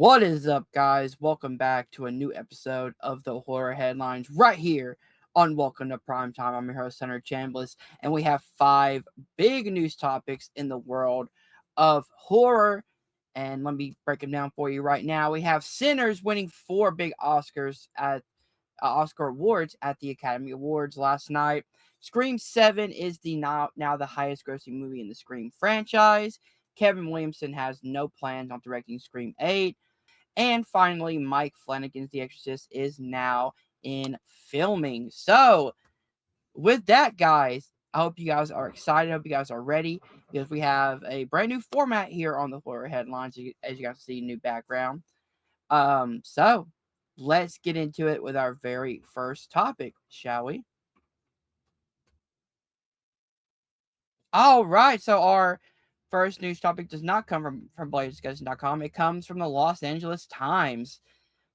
What is up, guys? Welcome back to a new episode of the Horror Headlines right here on Welcome to Primetime. I'm your host, Senator Chambliss, and we have five big news topics in the world of horror. And let me break them down for you right now. We have Sinners winning four big Oscars at Oscar awards at the Academy Awards last night. Scream 7 is the now the highest grossing movie in the Scream franchise. Kevin Williamson has no plans on directing Scream 8. And finally, Mike Flanagan's The Exorcist is now in filming. So, with that, guys, I hope you guys are excited. I hope you guys are ready because we have a brand new format here on the Horror Headlines. As you guys see, new background. So let's get into it with our very first topic, shall we? All right. So our first news topic does not come from BlazeDiscussion.com. It comes from the Los Angeles Times.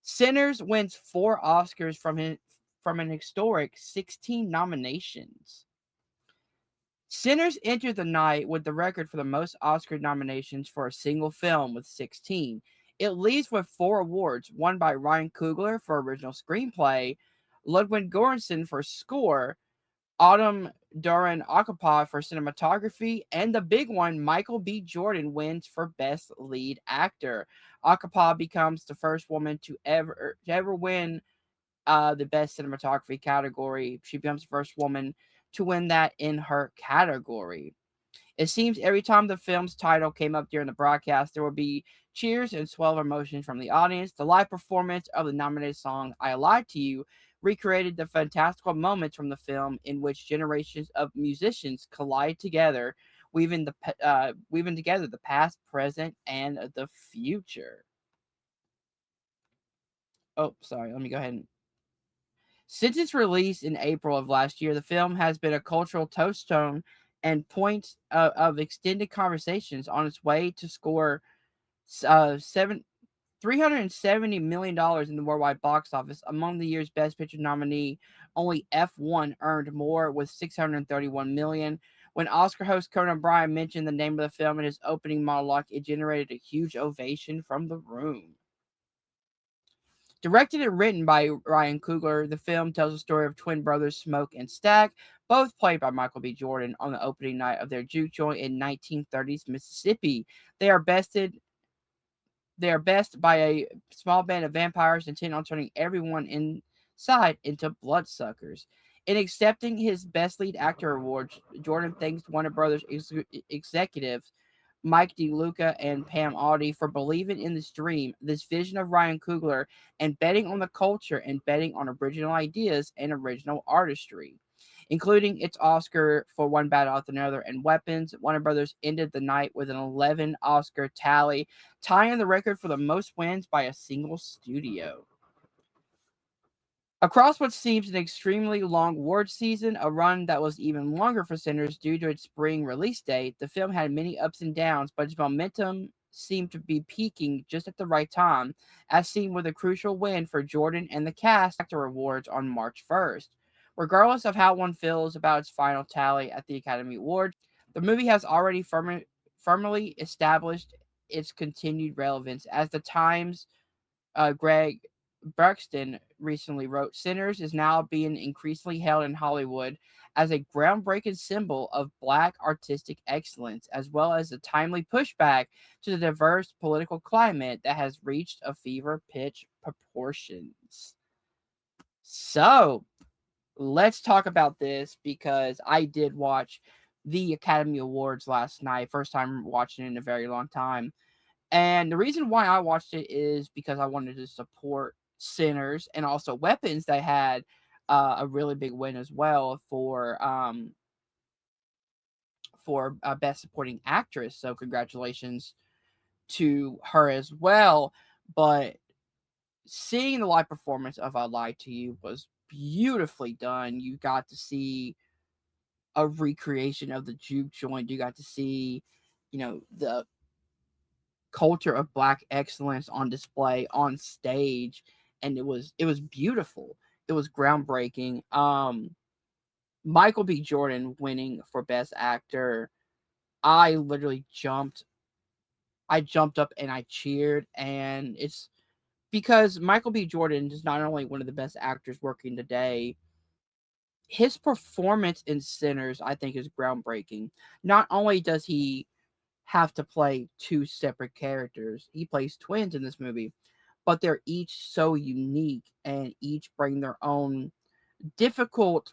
Sinners wins four Oscars from an historic 16 nominations. Sinners entered the night with the record for the most Oscar nominations for a single film with 16. It leads with four awards, won by Ryan Coogler for original screenplay, Ludwig Göransson for score, Autumn Duran Akapa for cinematography, and the big one, Michael B. Jordan wins for Best Lead Actor. Akapa becomes the first woman to ever win the Best Cinematography category. She becomes the first woman to win that in her category. It seems every time the film's title came up during the broadcast, there would be cheers and swell of emotion from the audience. The live performance of the nominated song "I Lied to You" recreated the fantastical moments from the film in which generations of musicians collide together, weaving together the past, present, and the future. Oh, sorry. Let me go ahead and since its release in April of last year, the film has been a cultural touchstone and point of extended conversations on its way to score seven $370 million in the worldwide box office. Among the year's Best Picture nominee, only F1 earned more with 631 million. When Oscar host Conan O'Brien mentioned the name of the film in his opening monologue, it generated a huge ovation from the room. Directed and written by Ryan Coogler, the film tells the story of twin brothers Smoke and Stack, both played by Michael B. Jordan, on the opening night of their juke joint in 1930s Mississippi. They are bested. They are best by a small band of vampires intent on turning everyone inside into bloodsuckers. In accepting his Best Lead Actor award, Jordan thanks Warner Brothers executives Mike DeLuca and Pam Audi for believing in this dream, this vision of Ryan Coogler, and betting on the culture and betting on original ideas and original artistry. Including its Oscar for One Battle After Another and Weapons, Warner Brothers ended the night with an 11 Oscar tally, tying the record for the most wins by a single studio. Across what seems an extremely long award season, a run that was even longer for Sinners due to its spring release date, the film had many ups and downs, but its momentum seemed to be peaking just at the right time, as seen with a crucial win for Jordan and the cast actor awards on March 1st. Regardless of how one feels about its final tally at the Academy Awards, the movie has already firmly established its continued relevance. As the Times Greg Buxton recently wrote, Sinners is now being increasingly held in Hollywood as a groundbreaking symbol of black artistic excellence, as well as a timely pushback to the diverse political climate that has reached a fever pitch proportions. So, let's talk about this because I did watch the Academy Awards last night, first time watching it in a very long time. And the reason why I watched it is because I wanted to support Sinners and also Weapons that had a really big win as well for Best Supporting Actress. So congratulations to her as well. But seeing the live performance of "I Lied to You" was beautifully done. You got to see a recreation of the juke joint. You got to see, the culture of black excellence on display on stage, and it was beautiful. It was groundbreaking. Michael B. Jordan winning for Best Actor, I literally jumped I jumped up and I cheered, and it's because Michael B. Jordan is not only one of the best actors working today, his performance in Sinners, I think, is groundbreaking. Not only does he have to play two separate characters, he plays twins in this movie, but they're each so unique and each bring their own difficult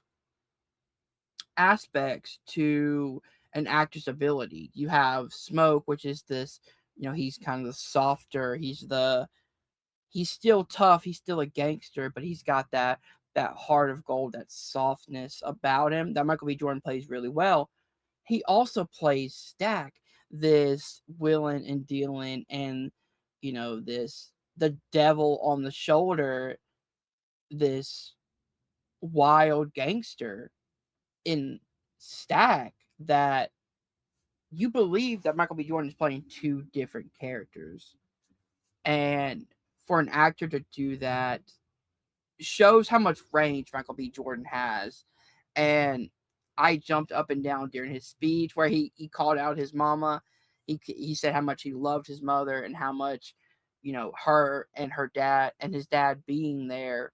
aspects to an actor's ability. You have Smoke, which is this, he's kind of the softer, he's still tough, he's still a gangster, but he's got that heart of gold, that softness about him that Michael B. Jordan plays really well. He also plays Stack, this willing and dealing and this the devil on the shoulder, this wild gangster in Stack that you believe that Michael B. Jordan is playing two different characters. And for an actor to do that shows how much range Michael B. Jordan has. And I jumped up and down during his speech where he called out his mama. He said how much he loved his mother and how much, her and her dad and his dad being there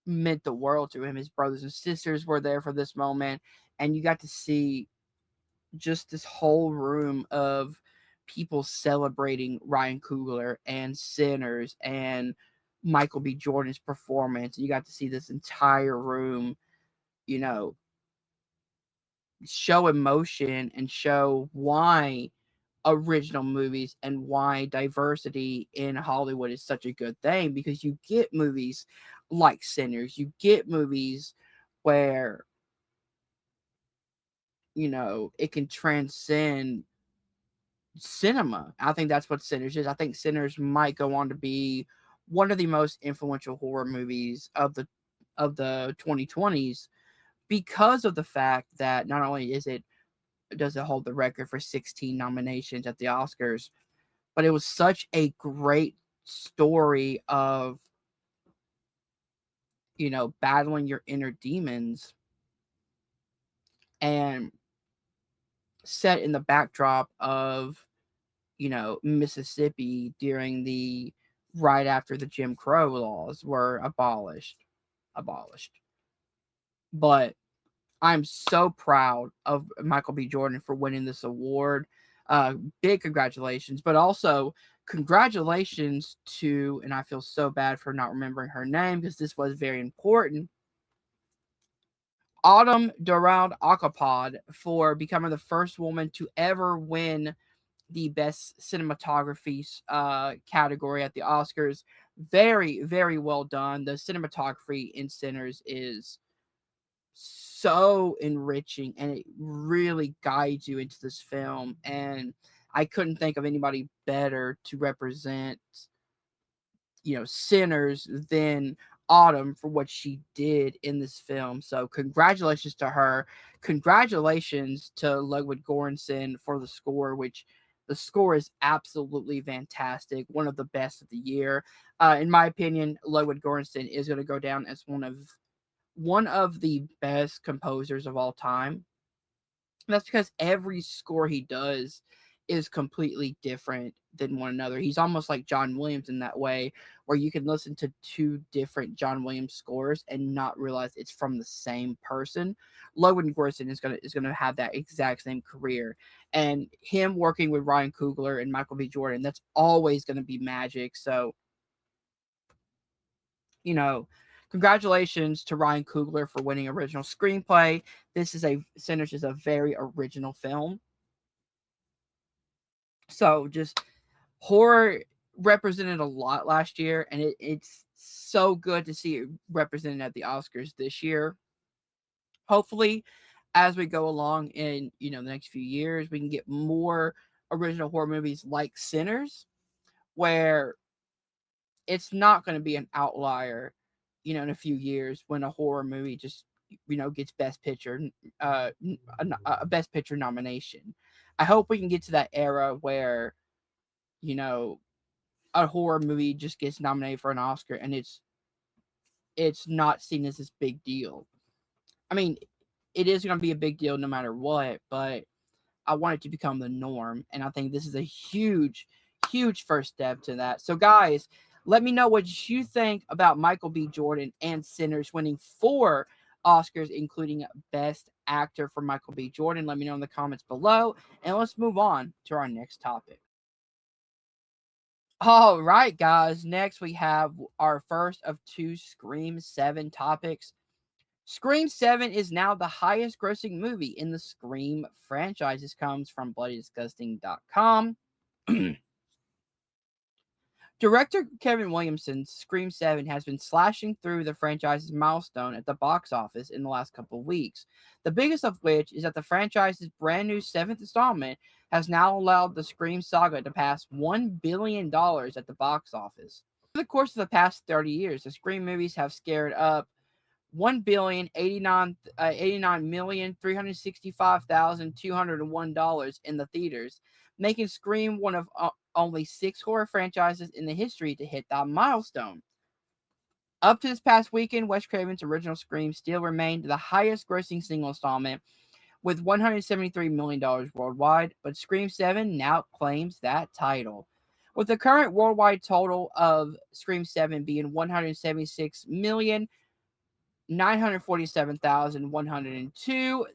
meant the world to him. His brothers and sisters were there for this moment. And you got to see just this whole room of people celebrating Ryan Coogler and Sinners and Michael B. Jordan's performance. You got to see this entire room, you know, show emotion and show why original movies and why diversity in Hollywood is such a good thing, because you get movies like Sinners, you get movies where, it can transcend cinema. I think that's what Sinners is. I think Sinners might go on to be one of the most influential horror movies of the 2020s, because of the fact that not only does it hold the record for 16 nominations at the Oscars, but it was such a great story of, battling your inner demons, and set in the backdrop of, Mississippi during the right after the Jim Crow laws were abolished. But I'm so proud of Michael B. Jordan for winning this award. Big congratulations, but also congratulations to, and I feel so bad for not remembering her name because this was very important, Autumn Durand Akapod, for becoming the first woman to ever win the best cinematography category at the Oscars. Very, very well done. The cinematography in Sinners is so enriching and it really guides you into this film. And I couldn't think of anybody better to represent, Sinners than Autumn for what she did in this film. So congratulations to her. Congratulations to Ludwig Göransson for the score, which the score is absolutely fantastic. One of the best of the year. In my opinion, Ludwig Göransson is going to go down as one of the best composers of all time. And that's because every score he does is completely different than one another. He's almost like John Williams in that way, where you can listen to two different John Williams scores and not realize it's from the same person. Logan Gorson is gonna have that exact same career, and him working with Ryan Coogler and Michael B. Jordan, that's always gonna be magic. So, you know, congratulations to Ryan Coogler for winning original screenplay. Sinners is a very original film. So just horror represented a lot last year, and it's so good to see it represented at the Oscars this year. Hopefully, as we go along in the next few years, we can get more original horror movies like Sinners, where it's not going to be an outlier, in a few years when a horror movie just gets a best picture nomination. I hope we can get to that era where you know a horror movie just gets nominated for an Oscar and it's not seen as this big deal. I mean, it is going to be a big deal no matter what, but I want it to become the norm. And I think this is a huge, huge first step to that. So, guys, let me know what you think about Michael B. Jordan and Sinners winning 4 Oscars, including Best Actor for Michael B. Jordan. Let me know in the comments below. And let's move on to our next topic. All right, guys. Next, we have our first of 2 Scream 7 topics. Scream 7 is now the highest grossing movie in the Scream franchise. This comes from BloodyDisgusting.com. Director Kevin Williamson's Scream 7 has been slashing through the franchise's milestone at the box office in the last couple of weeks. The biggest of which is that the franchise's brand new 7th installment has now allowed the Scream saga to pass $1 billion at the box office. Over the course of the past 30 years, the Scream movies have scared up 1,089,365,201 in the theaters, making Scream one of only 6 horror franchises in the history to hit that milestone. Up to this past weekend, Wes Craven's original Scream still remained the highest grossing single installment with $173 million worldwide, but Scream 7 now claims that title. With the current worldwide total of Scream 7 being 176,947,102,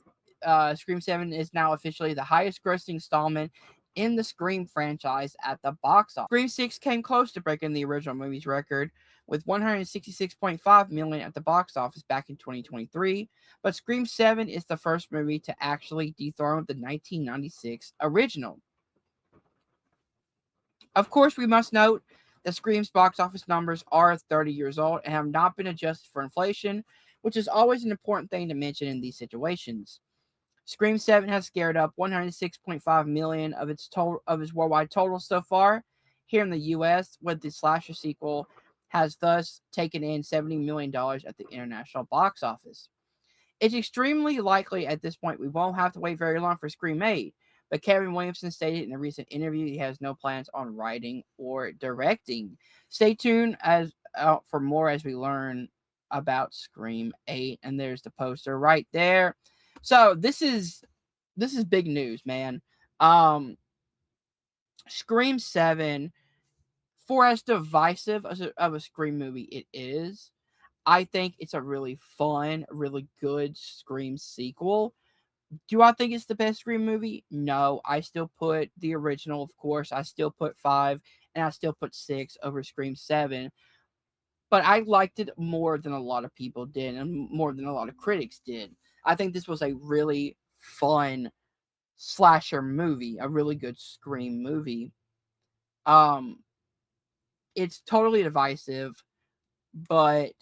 Scream 7 is now officially the highest grossing installment in the Scream franchise at the box office. Scream 6 came close to breaking the original movie's record with 166.5 million at the box office back in 2023, but Scream 7 is the first movie to actually dethrone the 1996 original. Of course, we must note that Scream's box office numbers are 30 years old and have not been adjusted for inflation, which is always an important thing to mention in these situations. Scream 7 has scared up 106.5 million of its worldwide total so far. Here in the US, with the slasher sequel has thus taken in $70 million at the international box office. It's extremely likely at this point we won't have to wait very long for Scream 8, but Kevin Williamson stated in a recent interview he has no plans on writing or directing. Stay tuned for more as we learn about Scream 8, and there's the poster right there. So this is big news, man. Scream 7, for as divisive of a Scream movie it is, I think it's a really fun, really good Scream sequel. Do I think it's the best Scream movie? No. I still put the original, of course. I still put 5, and I still put 6 over Scream 7. But I liked it more than a lot of people did, and more than a lot of critics did. I think this was a really fun slasher movie, a really good Scream movie. Um, it's totally divisive, but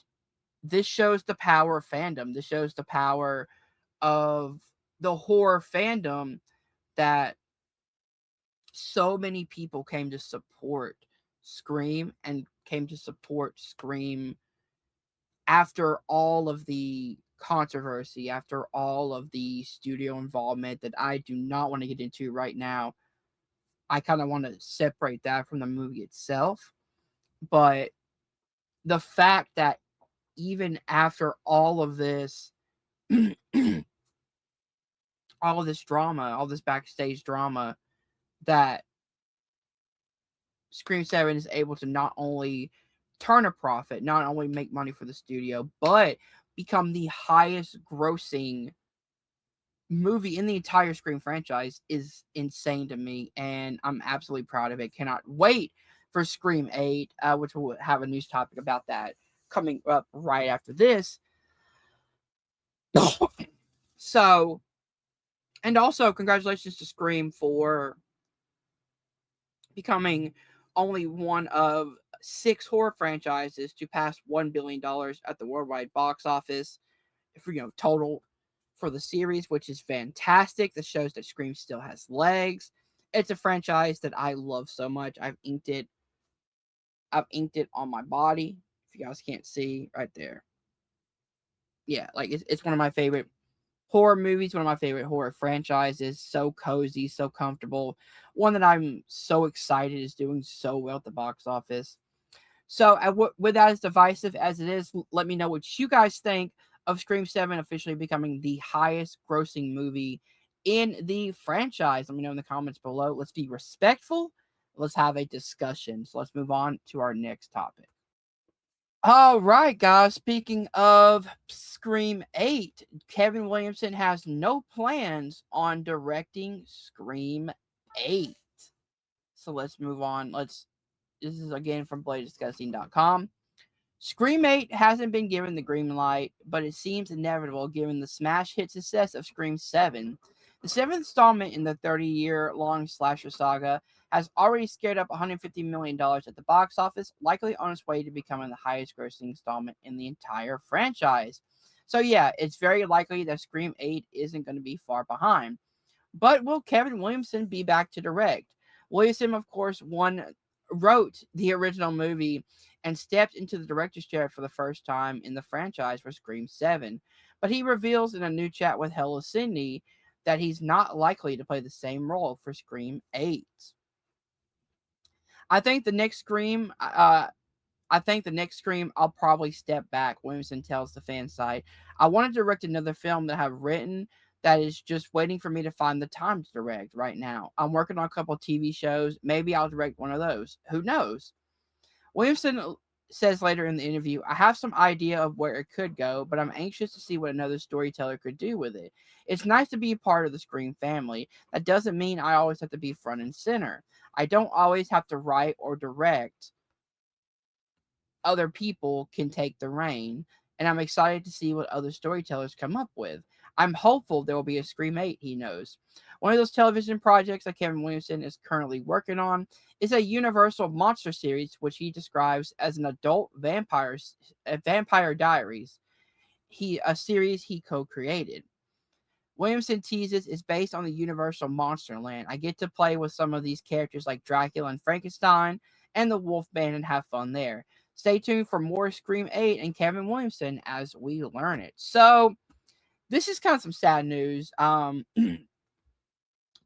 this shows the power of fandom. This shows the power of the horror fandom that so many people came to support Scream and came to support Scream after all of the controversy, after all of the studio involvement that I do not want to get into right now. I kind of want to separate that from the movie itself. But the fact that even after all of this, all of this drama, all this backstage drama, that Scream 7 is able to not only turn a profit, not only make money for the studio, but become the highest grossing movie in the entire Scream franchise is insane to me, and I'm absolutely proud of it. Cannot wait for Scream 8, which we'll have a news topic about that coming up right after this. So, and also congratulations to Scream for becoming only one of 6 horror franchises to pass $1 billion at the worldwide box office, for total for the series, which is fantastic. This shows that Scream still has legs. It's a franchise that I love so much. I've inked it on my body. If you guys can't see right there. Yeah, like it's one of my favorite horror movies, one of my favorite horror franchises. So cozy, so comfortable. One that I'm so excited is doing so well at the box office. So, with that as divisive as it is, let me know what you guys think of Scream 7 officially becoming the highest grossing movie in the franchise? Let me know in the comments below. Let's be respectful. Let's have a discussion. So let's move on to our next topic. All right, guys. Speaking of Scream 8, Kevin Williamson has no plans on directing Scream 8. So let's move on. This is again from BladeDiscussing.com. Scream 8 hasn't been given the green light, but it seems inevitable given the smash hit success of Scream 7. The seventh installment in the 30-year-long slasher saga has already scared up $150 million at the box office, likely on its way to becoming the highest grossing installment in the entire franchise. So yeah, it's very likely that Scream 8 isn't going to be far behind. But will Kevin Williamson be back to direct? Williamson, of course, wrote the original movie and stepped into the director's chair for the first time in the franchise for Scream 7. But he reveals in a new chat with Hello Sydney that he's not likely to play the same role for Scream 8. I think the next Scream, I think the next Scream, I'll probably step back. Williamson tells the fan site, I want to direct another film that I've written that is just waiting for me to find the time to direct right now. I'm working on a couple TV shows. Maybe I'll direct one of those. Who knows? Williamson says later in the interview, I have some idea of where it could go, but I'm anxious to see what another storyteller could do with it. It's nice to be a part of the Scream family. That doesn't mean I always have to be front and center. I don't always have to write or direct. Other people can take the reign, and I'm excited to see what other storytellers come up with. I'm hopeful there will be a Scream 8, he knows. One of those television projects that Kevin Williamson is currently working on is a Universal monster series, which he describes as an adult vampire diaries. A series he co-created. Williamson teases is based on the Universal Monsterland. I get to play with some of these characters like Dracula and Frankenstein and the Wolfman and have fun there. Stay tuned for more Scream 8 and Kevin Williamson as we learn it. So, this is kind of some sad news to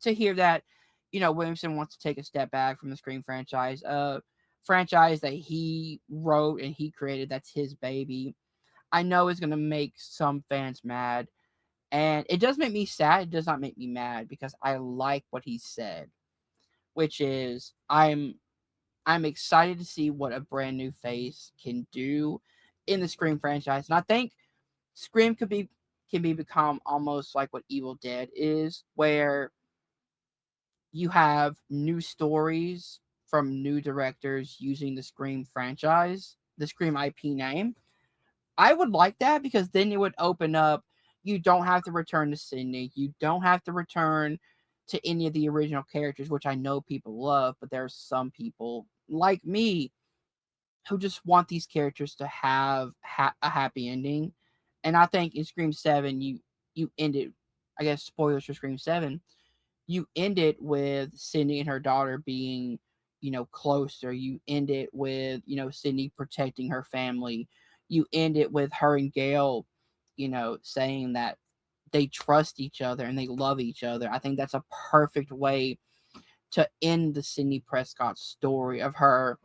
hear that, Williamson wants to take a step back from the Scream franchise. Franchise that he wrote and he created, that's his baby. I know it's going to make some fans mad. And it does make me sad. It does not make me mad because I like what he said, which is I'm excited to see what a brand new face can do in the Scream franchise. And I think Scream can be become almost like what Evil Dead is, where you have new stories from new directors using the Scream franchise, the Scream IP name. I would like that because then it would open up. You don't have to return to Sydney. You don't have to return to any of the original characters, which I know people love, but there are some people like me who just want these characters to have a happy ending. And I think in Scream 7, you ended, I guess, spoilers for Scream 7, you end it with Sydney and her daughter being, closer. You end it with, Sydney protecting her family. You end it with her and Gail, saying that they trust each other and they love each other. I think that's a perfect way to end the Sydney Prescott story of her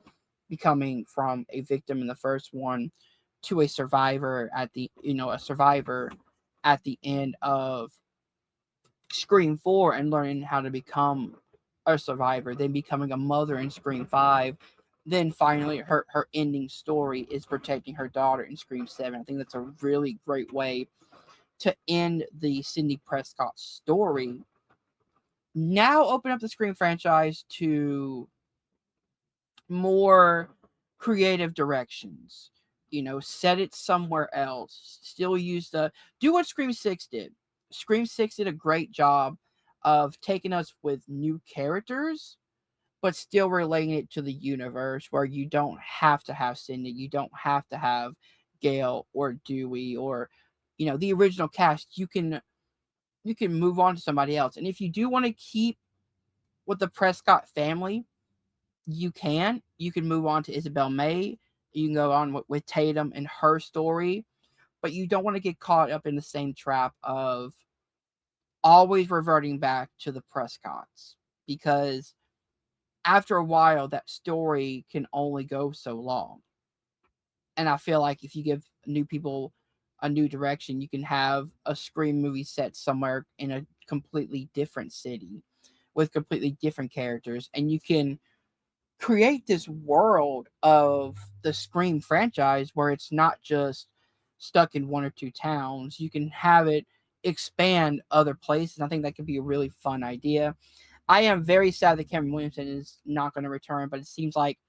becoming from a victim in the first one to a survivor at the end of Scream 4 and learning how to become a survivor, then becoming a mother in Scream 5, then finally her ending story is protecting her daughter in Scream 7. I think that's a really great way to end the Cindy Prescott story. Now open up the Scream franchise to more creative directions. Set it somewhere else. Still use do what Scream 6 did. Scream 6 did a great job of taking us with new characters, but still relating it to the universe where you don't have to have Cindy, you don't have to have Gail or Dewey or the original cast. You can move on to somebody else. And if you do want to keep with the Prescott family, you can move on to Isabel May. You can go on with Tatum and her story, but you don't want to get caught up in the same trap of always reverting back to the Prescotts, because after a while that story can only go so long. And I feel like if you give new people a new direction. You can have a Scream movie set somewhere in a completely different city with completely different characters, and you can create this world of the Scream franchise where it's not just stuck in one or two towns. You can have it expand other places. I think that could be a really fun idea. I am very sad that Cameron Williamson is not going to return, but it seems like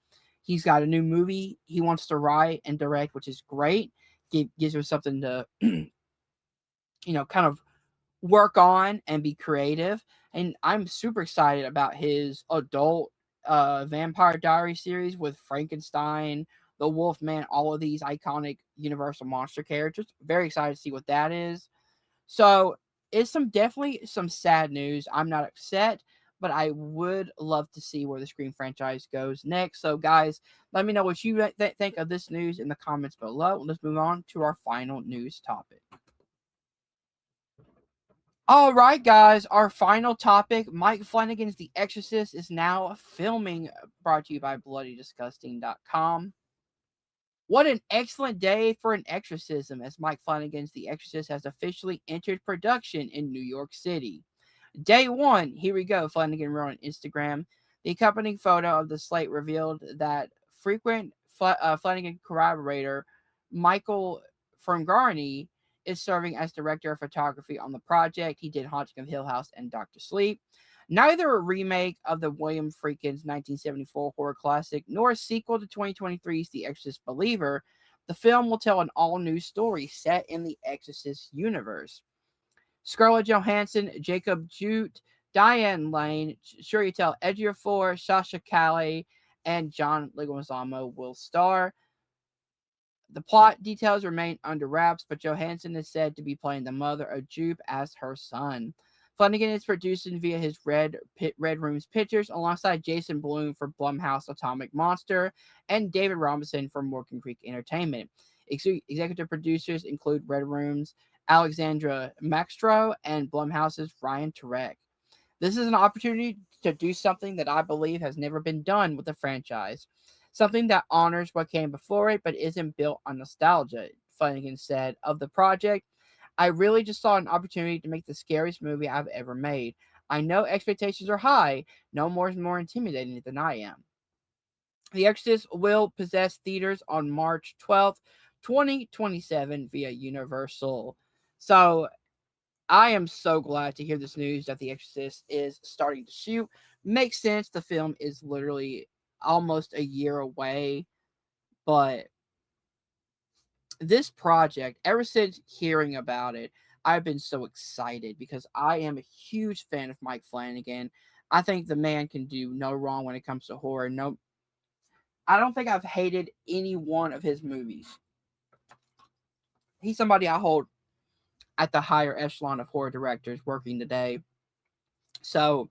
he's got a new movie he wants to write and direct, which is great. Gives him something to, kind of work on and be creative. And I'm super excited about his adult Vampire Diary series with Frankenstein, the Wolfman, all of these iconic Universal monster characters. Very excited to see what that is. So it's definitely some sad news. I'm not upset, but I would love to see where the Scream franchise goes next. So guys, let me know what you think of this news in the comments below. Let's move on to our final news topic. All right, guys, our final topic, Mike Flanagan's The Exorcist is now filming, brought to you by BloodyDisgusting.com. What an excellent day for an exorcism, as Mike Flanagan's The Exorcist has officially entered production in New York City. Day one, here we go, Flanagan wrote on Instagram. The accompanying photo of the slate revealed that frequent Flanagan collaborator Michael Ferngani is serving as director of photography on the project. He did Haunting of Hill House and Doctor Sleep. Neither a remake of the William Friedkin's 1974 horror classic nor a sequel to 2023's The Exorcist Believer, the film will tell an all-new story set in the Exorcist universe. Scarlett Johansson, Jacob Jute, Diane Lane, Chiwetel Ejiofor, Sasha Calle, and John Leguizamo will star. The plot details remain under wraps, but Johansson is said to be playing the mother of Jupe as her son. Flanagan is producing via his Red Room's Pictures alongside Jason Blum for Blumhouse Atomic Monster and David Robinson for Morgan Creek Entertainment. Executive producers include Red Room's Alexandra Maxtro and Blumhouse's Ryan Turek. This is an opportunity to do something that I believe has never been done with the franchise. Something that honors what came before it but isn't built on nostalgia, Flanagan said of the project. I really just saw an opportunity to make the scariest movie I've ever made. I know expectations are high. No more is more intimidating than I am. The Exorcist will possess theaters on March 12th, 2027 via Universal. So I am so glad to hear this news that The Exorcist is starting to shoot. Makes sense. The film is literally almost a year away, but this project, ever since hearing about it, I've been so excited because I am a huge fan of Mike Flanagan. I think the man can do no wrong when it comes to horror. No, I don't think I've hated any one of his movies. He's somebody I hold at the higher echelon of horror directors working today. So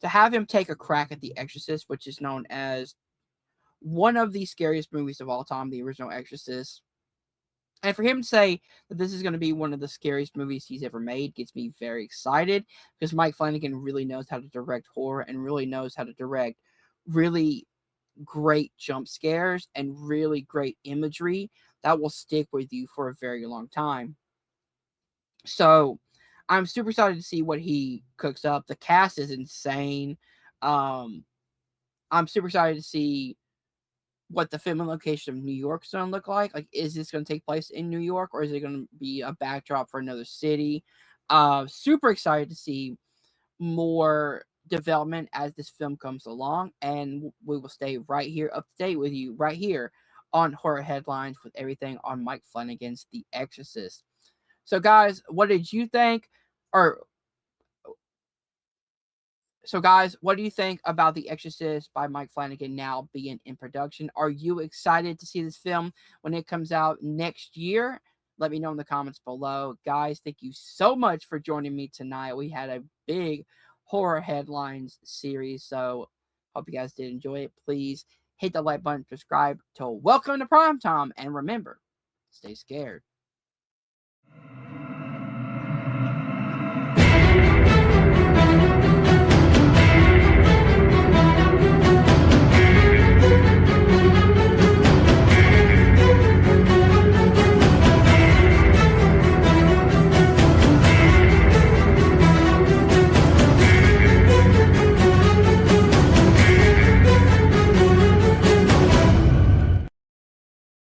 to have him take a crack at The Exorcist, which is known as one of the scariest movies of all time, the original Exorcist, and for him to say that this is going to be one of the scariest movies he's ever made gets me very excited because Mike Flanagan really knows how to direct horror and really knows how to direct really great jump scares and really great imagery that will stick with you for a very long time. So I'm super excited to see what he cooks up. The cast is insane. Um, I'm super excited to see what the filming location of New York is going to look like. Like, is this going to take place in New York or is it going to be a backdrop for another city? Super excited to see more development as this film comes along, and we will stay right here up to date with you right here on Horror Headlines with everything on Mike Flanagan's The Exorcist. So, guys, what did you think? Or So, guys, what do you think about The Exorcist by Mike Flanagan now being in production? Are you excited to see this film when it comes out next year? Let me know in the comments below. Guys, thank you so much for joining me tonight. We had a big horror headlines series, so hope you guys did enjoy it. Please hit the like button, subscribe to Welcome to Prime Time, and remember, stay scared.